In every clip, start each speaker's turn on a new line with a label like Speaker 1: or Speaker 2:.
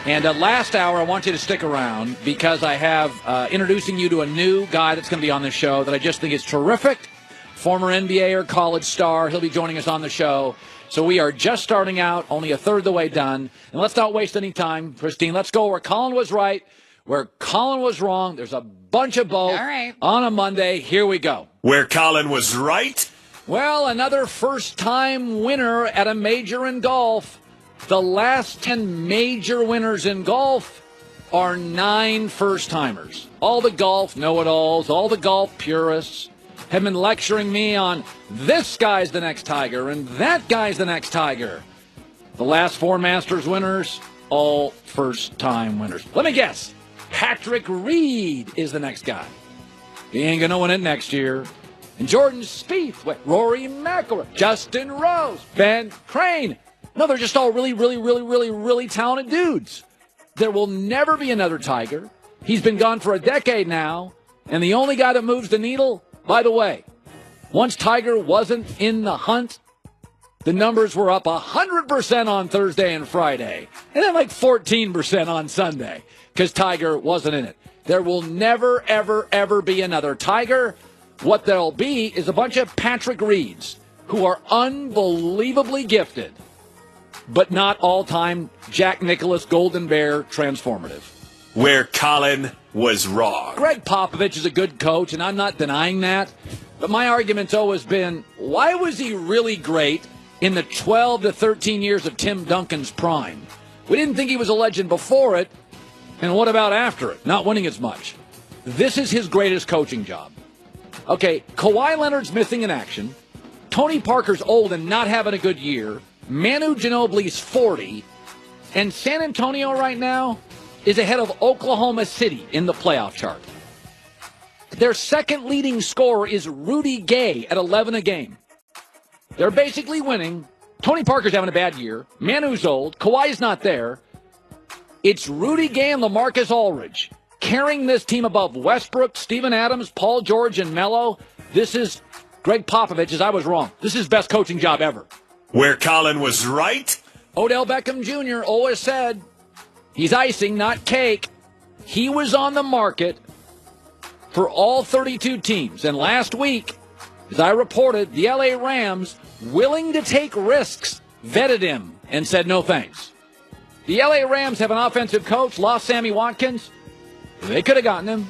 Speaker 1: And last hour, I want you to stick around because I have introducing you to a new guy that's going to be on the show that I just think is terrific. Former NBA or college star. He'll be joining us on the show. So we are just starting out, only a third of the way done. And let's not waste any time, Christine. Let's go where Colin was right, where Colin was wrong. There's a bunch of both on a Monday. Here we go.
Speaker 2: Where Colin was right?
Speaker 1: Well, another first-time winner at a major in golf. The last 10 major winners in golf are 9 first-timers. All the golf know-it-alls, all the golf purists have been lecturing me on this guy's the next Tiger and that guy's the next Tiger. The last 4 Masters winners, all first-time winners. Let me guess. Patrick Reed is the next guy. He ain't going to win it next year. And Jordan Spieth, Rory McIlroy, Justin Rose, Ben Crane. No, they're just all really talented dudes. There will never be another Tiger. He's been gone for a decade now. And the only guy that moves the needle, by the way, once Tiger wasn't in the hunt, the numbers were up 100% on Thursday and Friday. And then like 14% on Sunday because Tiger wasn't in it. There will never, ever be another Tiger. What there'll be is a bunch of Patrick Reeds who are unbelievably gifted, but not all-time Jack Nicklaus Golden Bear transformative.
Speaker 2: Where Colin was wrong.
Speaker 1: Greg Popovich is a good coach, and I'm not denying that. But my argument's always been, why was he really great in the 12 to 13 years of Tim Duncan's prime? We didn't think he was a legend before it, and what about after it? Not winning as much. This is his greatest coaching job. Okay, Kawhi Leonard's missing in action. Tony Parker's old and not having a good year. Manu Ginobili's 40. And San Antonio right now is ahead of Oklahoma City in the playoff chart. Their second leading scorer is Rudy Gay at 11 a game. They're basically winning. Tony Parker's having a bad year. Manu's old. Kawhi's not there. It's Rudy Gay and LaMarcus Aldridge carrying this team above Westbrook, Steven Adams, Paul George, and Melo. This is Greg Popovich, as I was wrong. This is his best coaching job ever.
Speaker 2: Where Colin was right?
Speaker 1: Odell Beckham Jr. always said he's icing, not cake. He was on the market for all 32 teams. And last week, as I reported, the LA Rams, willing to take risks, vetted him and said no thanks. The LA Rams have an offensive coach, lost Sammy Watkins. They could have gotten him.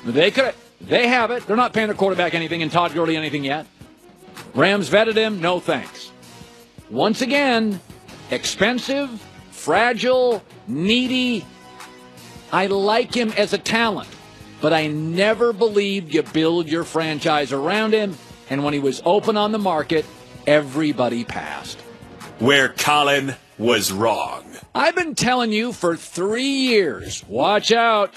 Speaker 1: They have it. They're not paying their quarterback anything and Todd Gurley anything yet. Rams vetted him, no thanks. Once again, expensive, fragile, needy. I like him as a talent, but I never believed you build your franchise around him. And when he was open on the market, everybody passed.
Speaker 2: Where Colin was wrong.
Speaker 1: I've been telling you for 3 years, watch out.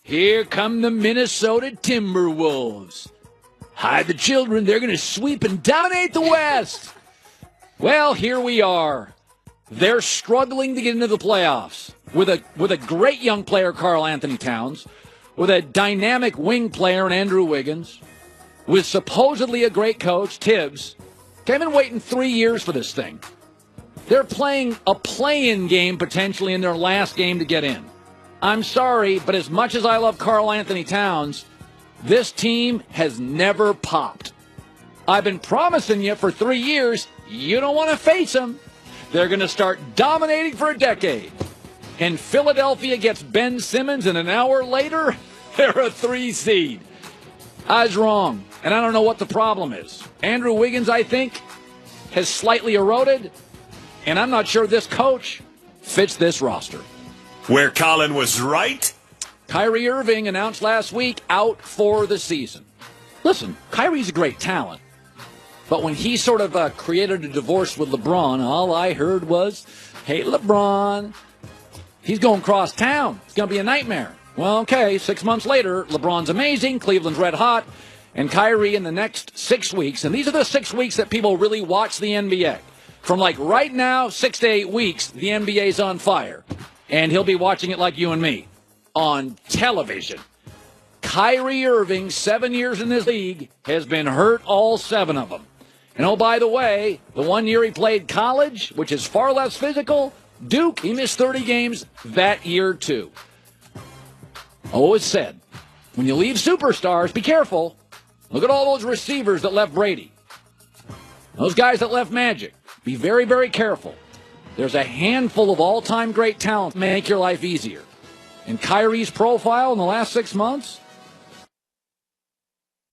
Speaker 1: Here come the Minnesota Timberwolves. Hide the children. They're going to sweep and dominate the West. Well, here we are. They're struggling to get into the playoffs with a great young player, Karl Anthony Towns, with a dynamic wing player in Andrew Wiggins, with supposedly a great coach, Tibbs. They've been waiting 3 years for this thing. They're playing a play-in game potentially in their last game to get in. I'm sorry, but as much as I love Karl Anthony Towns, this team has never popped. I've been promising you for 3 years, you don't want to face them. They're going to start dominating for a decade. And Philadelphia gets Ben Simmons, and an hour later, they're a 3 seed. I was wrong, and I don't know what the problem is. Andrew Wiggins, I think, has slightly eroded, and I'm not sure this coach fits this roster.
Speaker 2: Where Colin was right?
Speaker 1: Kyrie Irving announced last week out for the season. Listen, Kyrie's a great talent. But when he sort of created a divorce with LeBron, all I heard was, hey, LeBron, he's going across town. It's going to be a nightmare. Well, okay, 6 months later, LeBron's amazing, Cleveland's red hot, and Kyrie in the next 6 weeks, and these are the 6 weeks that people really watch the NBA. From like right now, 6 to 8 weeks, the NBA's on fire. And he'll be watching it like you and me on television. Kyrie Irving, 7 years in this league, has been hurt all 7 of them. And oh, by the way, the 1 year he played college, which is far less physical, Duke, he missed 30 games that year, too. Always said, when you leave superstars, be careful. Look at all those receivers that left Brady. Those guys that left Magic. Be very, very careful. There's a handful of all-time great talent to make your life easier. And Kyrie's profile in the last 6 months?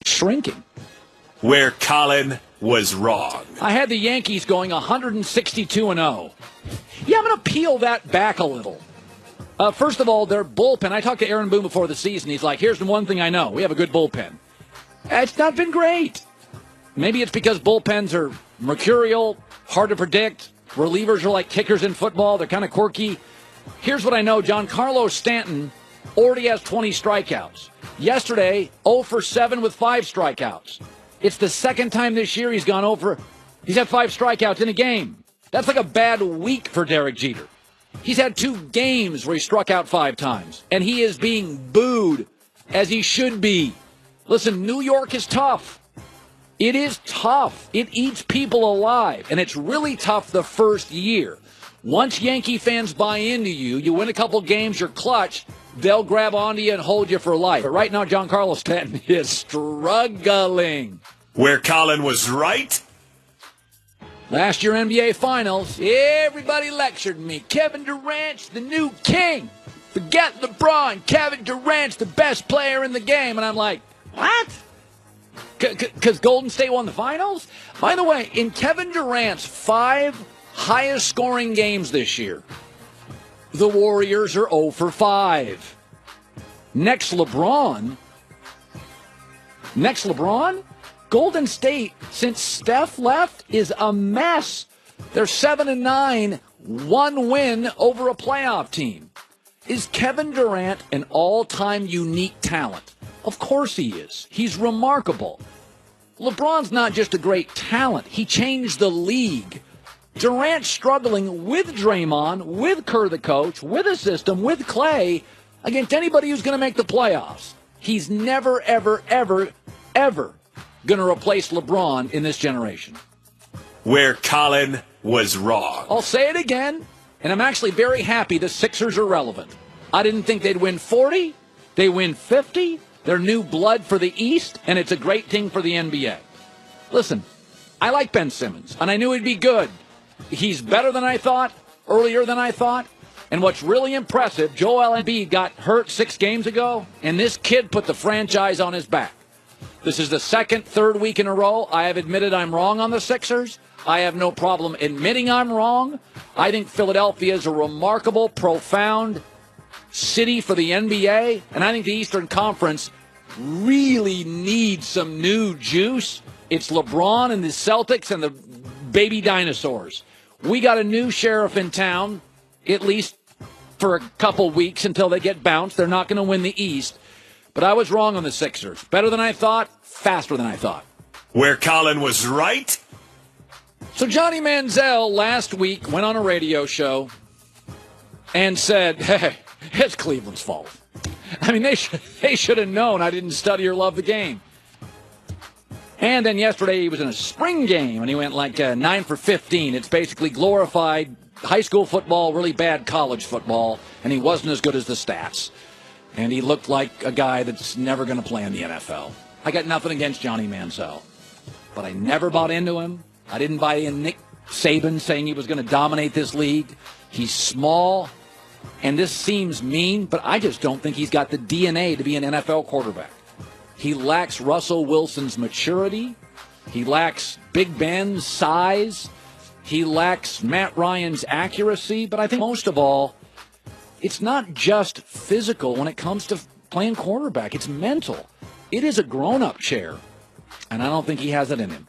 Speaker 1: Shrinking.
Speaker 2: Where Colin was wrong.
Speaker 1: I had the Yankees going 162-0. Yeah, I'm going to peel that back a little. First of all, their bullpen. I talked to Aaron Boone before the season. He's like, here's the one thing I know. We have a good bullpen. It's not been great. Maybe it's because bullpens are mercurial, hard to predict. Relievers are like kickers in football. They're kind of quirky. Here's what I know. Giancarlo Stanton already has 20 strikeouts. Yesterday, 0 for 7 with 5 strikeouts. It's the second time this year he's gone over. He's had 5 strikeouts in a game. That's like a bad week for Derek Jeter. He's had 2 games where he struck out 5 times, and he is being booed as he should be. Listen, New York is tough. It is tough. It eats people alive, and it's really tough the first year. Once Yankee fans buy into you, you win a couple games, you're clutch, they'll grab onto you and hold you for life. But right now, Giancarlo Stanton is struggling.
Speaker 2: Where Colin was right.
Speaker 1: Last year NBA Finals, everybody lectured me. Kevin Durant's the new king. Forget LeBron. Kevin Durant's the best player in the game. And I'm like, what? Because Golden State won the Finals? By the way, in Kevin Durant's 5 highest scoring games this year, the Warriors are 0 for 5. Next LeBron, Golden State, since Steph left, is a mess. They're 7-9, 1 win over a playoff team. Is Kevin Durant an all-time unique talent? Of course he is. He's remarkable. LeBron's not just a great talent. He changed the league. Durant's struggling with Draymond, with Kerr the coach, with a system, with Clay, against anybody who's going to make the playoffs. He's never, ever, ever, ever going to replace LeBron in this generation.
Speaker 2: Where Colin was wrong.
Speaker 1: I'll say it again, and I'm actually very happy the Sixers are relevant. I didn't think they'd win 40. They win 50. They're new blood for the East, and it's a great thing for the NBA. Listen, I like Ben Simmons, and I knew he'd be good. He's better than I thought, earlier than I thought. And what's really impressive, Joel Embiid got hurt 6 games ago, and this kid put the franchise on his back. This is the second, third week in a row I have admitted I'm wrong on the Sixers. I have no problem admitting I'm wrong. I think Philadelphia is a remarkable, profound city for the NBA, and I think the Eastern Conference really needs some new juice. It's LeBron and the Celtics and the baby dinosaurs. We got a new sheriff in town, at least for a couple weeks until they get bounced. They're not going to win the East. But I was wrong on the Sixers. Better than I thought, faster than I thought.
Speaker 2: Where Colin was right.
Speaker 1: So Johnny Manziel last week went on a radio show and said, hey, it's Cleveland's fault. I mean, they should have known I didn't study or love the game. And then yesterday he was in a spring game, and he went like 9 for 15. It's basically glorified high school football, really bad college football, and he wasn't as good as the stats. And he looked like a guy that's never going to play in the NFL. I got nothing against Johnny Manziel, but I never bought into him. I didn't buy in Nick Saban saying he was going to dominate this league. He's small, and this seems mean, but I just don't think he's got the DNA to be an NFL quarterback. He lacks Russell Wilson's maturity. He lacks Big Ben's size. He lacks Matt Ryan's accuracy. But I think most of all, it's not just physical when it comes to playing quarterback. It's mental. It is a grown-up chair, and I don't think he has it in him.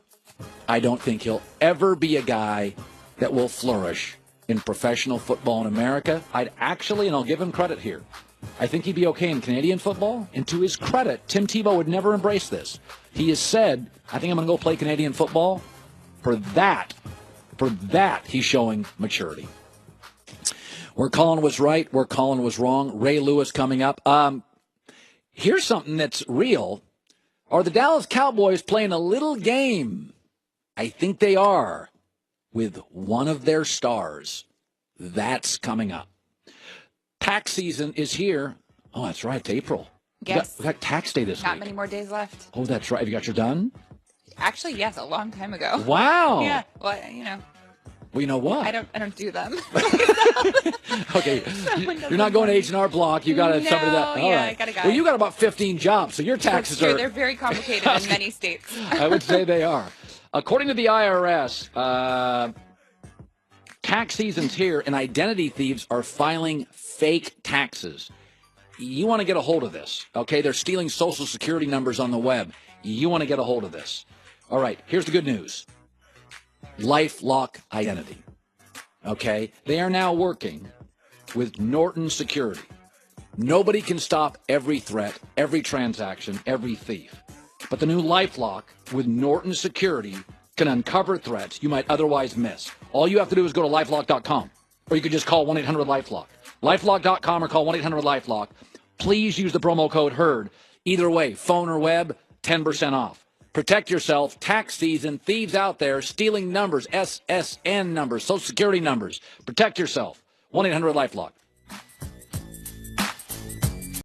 Speaker 1: I don't think he'll ever be a guy that will flourish in professional football in America. I'd actually, and I'll give him credit here, I think he'd be okay in Canadian football. And to his credit, Tim Tebow would never embrace this. He has said, I think I'm going to go play Canadian football. For that, he's showing maturity. Where Colin was right, where Colin was wrong. Ray Lewis coming up. Here's something that's real. Are the Dallas Cowboys playing a little game? I think they are, with one of their stars. That's coming up. Tax season is here. Oh, that's right. It's April.
Speaker 3: Yes.
Speaker 1: We got tax day this week.
Speaker 3: Not many more days left.
Speaker 1: Oh, that's right. Have you got your done?
Speaker 3: Actually, yes, a long time ago.
Speaker 1: Wow.
Speaker 3: Yeah. Well,
Speaker 1: Well, you know what?
Speaker 3: I don't do them.
Speaker 1: Okay. You're not going to H&R Block. You got somebody that. All
Speaker 3: yeah,
Speaker 1: right.
Speaker 3: I got a guy.
Speaker 1: Well, you got about 15 jobs, so your taxes
Speaker 3: That's true.
Speaker 1: are.
Speaker 3: They're very complicated in many states.
Speaker 1: I would say they are. According to the IRS, tax season's here, and identity thieves are filing fake taxes. You want to get a hold of this, okay? They're stealing Social Security numbers on the web. You want to get a hold of this. All right, here's the good news. LifeLock Identity, okay? They are now working with Norton Security. Nobody can stop every threat, every transaction, every thief. But the new LifeLock with Norton Security can uncover threats you might otherwise miss. All you have to do is go to LifeLock.com, or you could just call 1-800-LifeLock. LifeLock.com or call 1-800-LifeLock. Please use the promo code HERD. Either way, phone or web, 10% off. Protect yourself. Tax season. Thieves out there stealing numbers, SSN numbers, Social Security numbers. Protect yourself. 1-800-LifeLock.